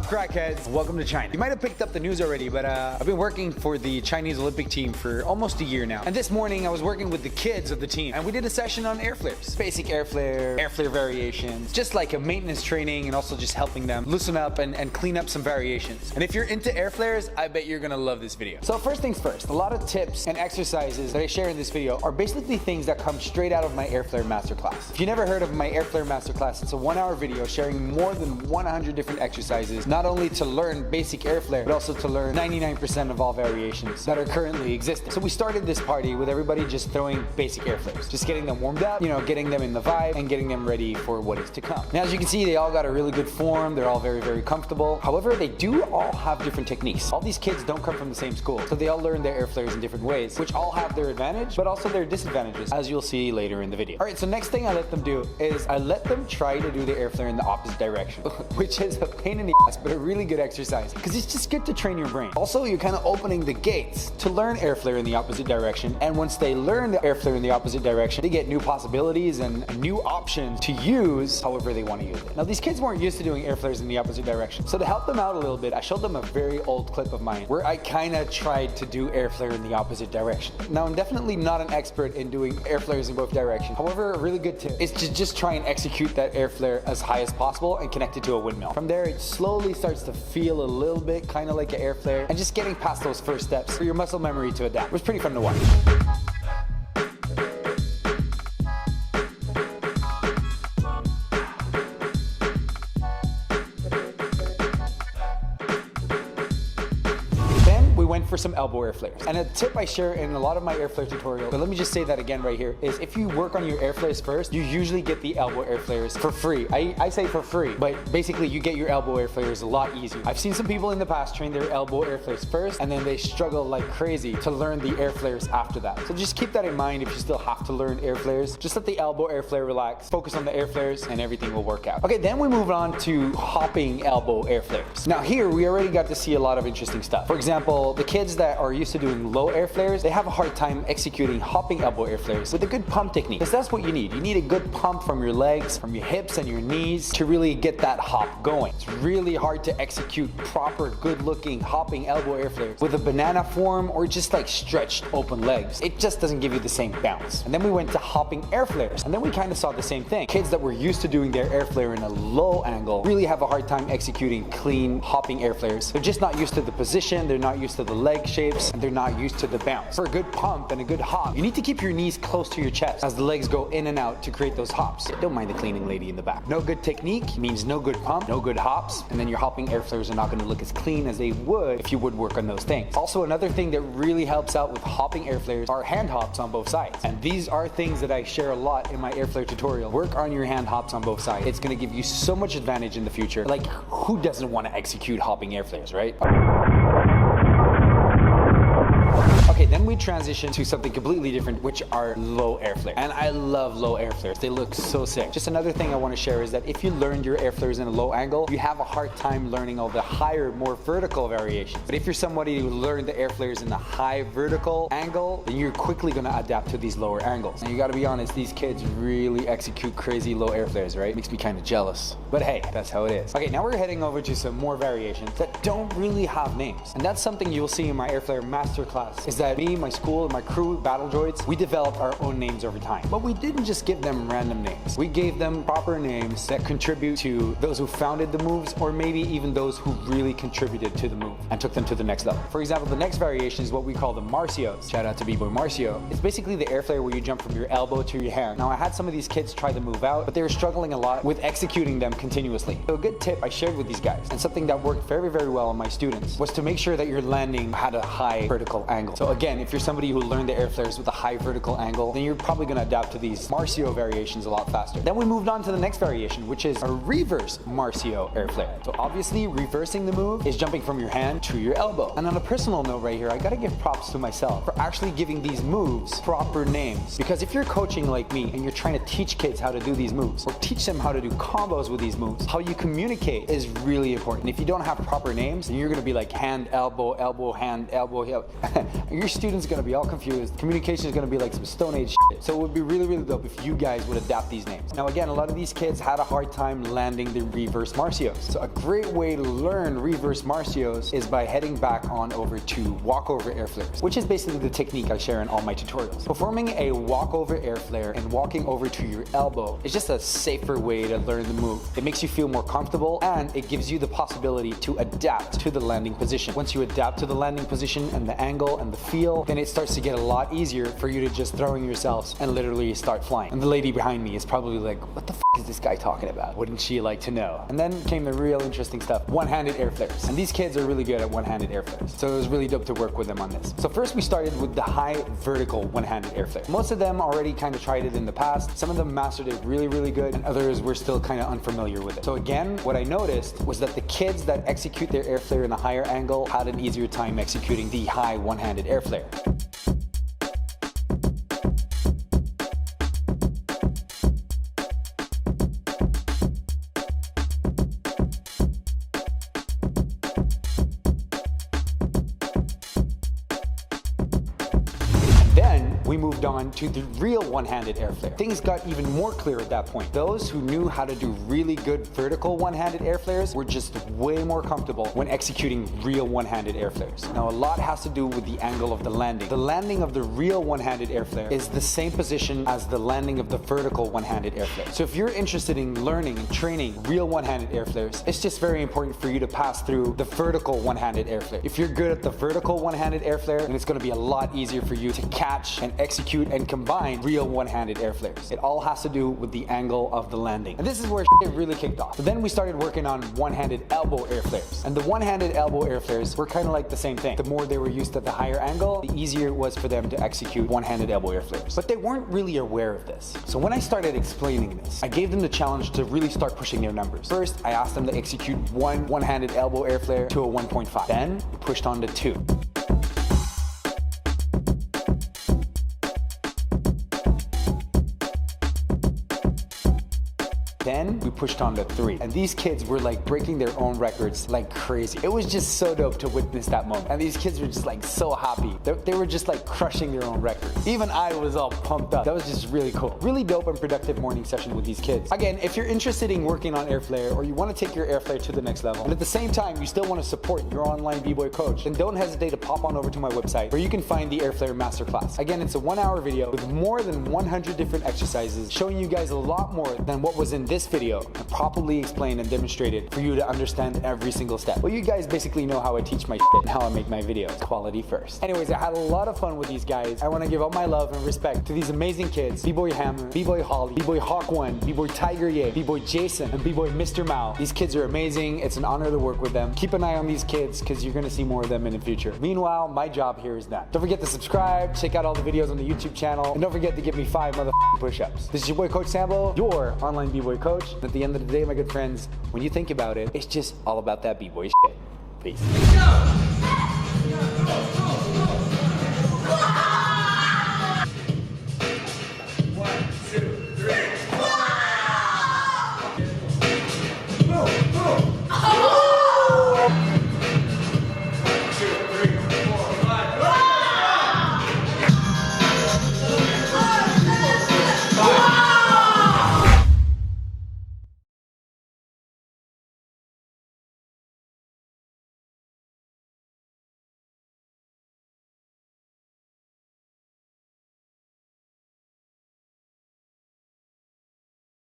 crackheads? Welcome to China. You might have picked up the news already, but I've been working for the Chinese Olympic team for almost a year now. And this morning I was working with the kids of the team and we did a session on airflares. Basic airflare, airflare variations, just like a maintenance training and also just helping them loosen up and clean up some variations. And if you're into airflares, I bet you're gonna love this video. So first things first, a lot of tips and exercises that I share in this video are basically things that come straight out of my Airflare Masterclass. If you never heard of my Airflare Masterclass, it's a 1-hour video sharing more than 100 different exercises, not only to learn basic airflare, but also to learn 99% of all variations that are currently existing. So we started this party with everybody just throwing basic airflares, just getting them warmed up, getting them in the vibe and getting them ready for what is to come. Now, as you can see, they all got a really good form. They're all very, very comfortable. However, they do all have different techniques. All these kids don't come from the same school, so they all learn their airflares in different ways, which all have their advantage, but also their disadvantages, as you'll see later in the video. All right, so next thing I let them do is I let them try to do the airflare in the opposite direction, which is a pain in the ass, but a really good exercise because it's just good to train your brain. Also, you're kind of opening the gates to learn airflare in the opposite direction, and once they learn the airflare in the opposite direction, they get new possibilities and new options to use however they want to use it. Now, these kids weren't used to doing airflares in the opposite direction, so to help them out a little bit, I showed them a very old clip of mine where I kind of tried to do airflare in the opposite direction. Now, I'm definitely not an expert in doing airflares in both directions. However, a really good tip is to just try and execute that airflare as high as possible and connect it to a windmill. From there, it slowly starts to feel a little bit kind of like an airflare, and just getting past those first steps for your muscle memory to adapt. It was pretty fun to watch. For some elbow airflares. And a tip I share in a lot of my airflare tutorials, but let me just say that again right here, is if you work on your airflares first, you usually get the elbow airflares for free. I say for free, but basically you get your elbow airflares a lot easier. I've seen some people in the past train their elbow airflares first, and then they struggle like crazy to learn the airflares after that. So just keep that in mind if you still have to learn airflares. Just let the elbow airflare relax, focus on the airflares, and everything will work out. Okay, then we move on to hopping elbow airflares. Now here, we already got to see a lot of interesting stuff. For example, the kids that are used to doing low airflares, they have a hard time executing hopping elbow airflares with a good pump technique, because that's what you need. You need a good pump from your legs, from your hips and your knees to really get that hop going. It's really hard to execute proper, good-looking hopping elbow airflares with a banana form or just like stretched open legs. It just doesn't give you the same bounce. And then we went to hopping airflares, and then we kind of saw the same thing. Kids that were used to doing their airflare in a low angle really have a hard time executing clean hopping airflares. They're just not used to the position, they're not used to the leg shapes, and they're not used to the bounce. For a good pump and a good hop, you need to keep your knees close to your chest as the legs go in and out to create those hops. Don't mind the cleaning lady in the back. No good technique means no good pump, no good hops, and then your hopping airflares are not going to look as clean as they would if you would work on those things. Also, another thing that really helps out with hopping airflares are hand hops on both sides. And these are things that I share a lot in my airflare tutorial. Work on your hand hops on both sides. It's going to give you so much advantage in the future. Like, who doesn't want to execute hopping airflares, right? Okay, then we transition to something completely different, which are low airflare. And I love low airflares. They look so sick. Just another thing I want to share is that if you learn your airflares in a low angle, you have a hard time learning all the higher, more vertical variations. But if you're somebody who learned the airflares in the high vertical angle, then you're quickly going to adapt to these lower angles. And you got to be honest, these kids really execute crazy low airflares, right? Makes me kind of jealous. But hey, that's how it is. Okay, now we're heading over to some more variations that don't really have names. And that's something you'll see in my Airflare Masterclass, is that me, my school, and my crew, Battle Droids, we developed our own names over time. But we didn't just give them random names. We gave them proper names that contribute to those who founded the moves, or maybe even those who really contributed to the move and took them to the next level. For example, the next variation is what we call the Marcios. Shout out to bboy Marcio. It's basically the airflare where you jump from your elbow to your hand. Now, I had some of these kids try the move out, but they were struggling a lot with executing them continuously. So a good tip I shared with these guys, and something that worked very, very well on my students, was to make sure that your landing had a high vertical angle. So again, if you're somebody who learned the airflares with a high vertical angle, then you're probably going to adapt to these Marcio variations a lot faster. Then we moved on to the next variation, which is a reverse Marcio airflare. So obviously, reversing the move is jumping from your hand to your elbow. And on a personal note right here, I gotta give props to myself for actually giving these moves proper names. Because if you're coaching like me and you're trying to teach kids how to do these moves, or teach them how to do combos with these moves, how you communicate is really important. And if you don't have proper names, then you're gonna be like hand, elbow, elbow, hand, elbow, heel. Your students room's gonna be all confused. Communication is gonna be like some Stone Age shit. So it would be really, really dope if you guys would adapt these names. Now again, a lot of these kids had a hard time landing the reverse Marcios. So a great way to learn reverse Marcios is by heading back on over to walkover airflares, which is basically the technique I share in all my tutorials. Performing a walkover airflare and walking over to your elbow is just a safer way to learn the move. It makes you feel more comfortable and it gives you the possibility to adapt to the landing position. Once you adapt to the landing position and the angle and the feel, then it starts to get a lot easier for you to just throw in yourselves and literally start flying. And the lady behind me is probably like, what the f is this guy talking about? Wouldn't she like to know? And then came the real interesting stuff, one-handed airflares. And these kids are really good at one-handed airflares. So it was really dope to work with them on this. So first we started with the high vertical one-handed airflare. Most of them already kind of tried it in the past. Some of them mastered it really, really good, and others were still kind of unfamiliar with it. So again, what I noticed was that the kids that execute their airflare in a higher angle had an easier time executing the high one-handed airflare. We moved on to the real one-handed airflare. Things got even more clear at that point. Those who knew how to do really good vertical one-handed airflares were just way more comfortable when executing real one-handed airflares. Now, a lot has to do with the angle of the landing. The landing of the real one-handed airflare is the same position as the landing of the vertical one-handed airflare. So if you're interested in learning and training real one-handed airflares, it's just very important for you to pass through the vertical one-handed airflare. If you're good at the vertical one-handed airflare, then it's going to be a lot easier for you to catch and execute and combine real one-handed airflares. It all has to do with the angle of the landing. And this is where shit really kicked off. So then we started working on one-handed elbow airflares. And the one-handed elbow airflares were kind of like the same thing. The more they were used at the higher angle, the easier it was for them to execute one-handed elbow airflares. But they weren't really aware of this. So when I started explaining this, I gave them the challenge to really start pushing their numbers. First, I asked them to execute one-handed elbow airflare to a 1.5. Then we pushed on to 2. Then we pushed on to 3. And these kids were like breaking their own records like crazy. It was just so dope to witness that moment. And these kids were just like so happy. They were just like crushing their own records. Even I was all pumped up. That was just really cool. Really dope and productive morning session with these kids. Again, if you're interested in working on Airflare or you want to take your Airflare to the next level, and at the same time you still want to support your online b-boy coach, then don't hesitate to pop on over to my website where you can find the Airflare Masterclass. Again, it's a 1-hour video with more than 100 different exercises showing you guys a lot more than what was in this video and properly explained and demonstrated for you to understand every single step. Well, you guys basically know how I teach my shit and how I make my videos. Quality first. Anyways, I had a lot of fun with these guys. I want to give all my love and respect to these amazing kids. B-Boy Hammer, B-Boy Holly, B-Boy Hawk One, B-Boy Tiger Ye, B-Boy Jason, and B-Boy Mr. Mao. These kids are amazing. It's an honor to work with them. Keep an eye on these kids because you're going to see more of them in the future. Meanwhile, my job here is done. Don't forget to subscribe, check out all the videos on the YouTube channel, and don't forget to give me 5 motherfucking push-ups. This is your boy Coach Sambo, your online b-boy coach. At the end of the day, my good friends, when you think about it, it's just all about that b-boy shit. Peace.